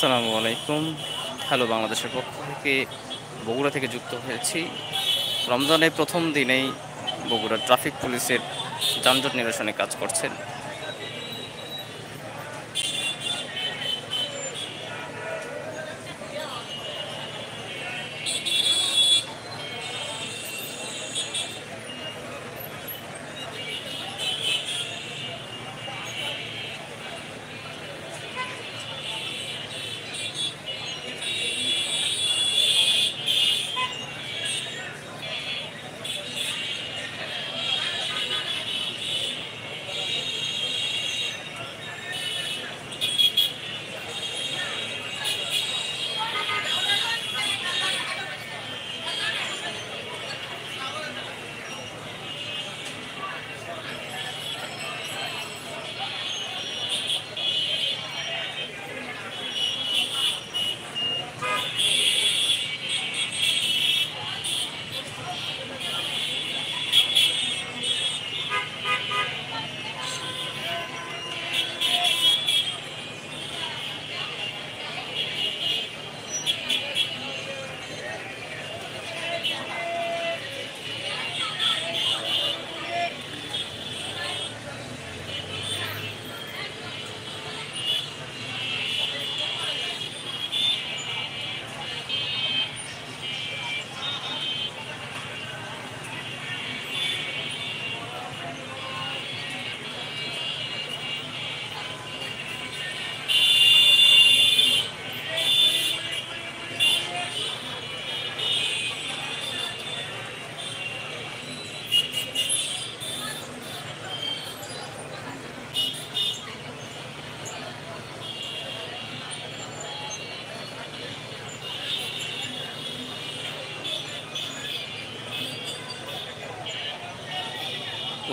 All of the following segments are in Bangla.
আসসালামু আলাইকুম। হ্যালো বাংলাদেশের পক্ষ থেকে বগুড়া থেকে যুক্ত হয়েছি। রমজানের প্রথম দিনেই বগুড়া ট্রাফিক পুলিশের যানজট নিরসনে কাজ করছেন।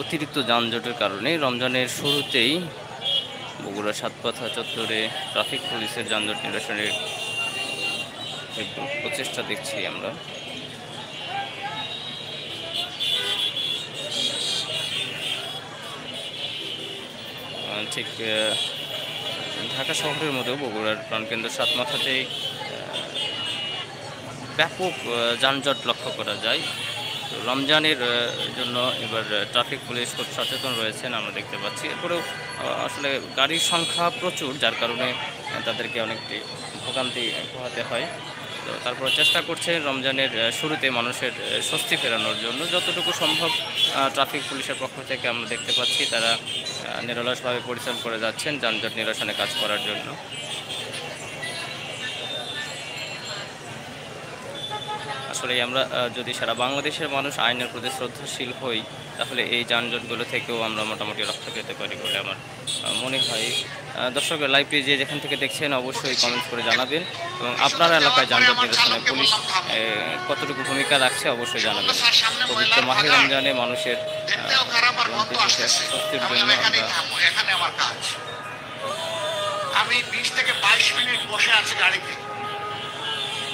অতিরিক্ত যানজটের কারণে রমজানের শুরুতেই বগুড়া সাতপাথা চত্বরে ট্রাফিক পুলিশের যানজট নিরসনের একটু প্রচেষ্টা দেখছি আমরা। ঠিক ঢাকা শহরের মধ্যেও বগুড়ার প্রাণকেন্দ্র সাতমাথাতেই ব্যাপক যানজট লক্ষ্য করা যায়। রমজানের জন্য এবার ট্রাফিক পুলিশ খুব সচেতন রয়েছেন আমরা দেখতে পাচ্ছি। এরপরেও আসলে গাড়ির সংখ্যা প্রচুর, যার কারণে তাদেরকে অনেকটি ভোগান্তি পোহাতে হয়। তো তারপরে চেষ্টা করছে রমজানের শুরুতে মানুষের স্বস্তি ফেরানোর জন্য যতটুকু সম্ভব ট্রাফিক পুলিশের পক্ষ থেকে আমরা দেখতে পাচ্ছি তারা নিরলসভাবে পরিশ্রম করে যাচ্ছেন যানজট নিরসনে কাজ করার জন্য। আসলে আমরা যদি সারা বাংলাদেশের মানুষ আইনের প্রতি শ্রদ্ধাশীল হই, তাহলে এই যানজটগুলো থেকেও আমরা মোটামুটি রক্ষা পেতে পারি বলে আমার মনে হয়। দর্শক, লাইভ পেজে যেখান থেকে দেখছেন অবশ্যই কমেন্টস করে জানাবেন এবং আপনার এলাকায় যানজট নিরসনে পুলিশ কতটুকু ভূমিকা রাখছে অবশ্যই জানাবেন। পবিত্র মাহে রমজানে মানুষের স্বস্তির জন্য আমি 20 থেকে 22 মিনিট বসে আছি গাড়িতে।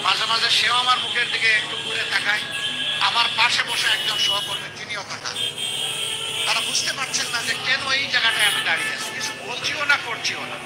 মাঝে মাঝে সেও আমার মুখের দিকে একটু ঘুরে তাকায়, আমার পাশে বসে একজন সহকর্মী তিনিও তাকান। তারা বুঝতে পারছেন না যে কেন এই জায়গাটায় আমি দাঁড়িয়ে আছি, কিছু বলছিও না করছিও না।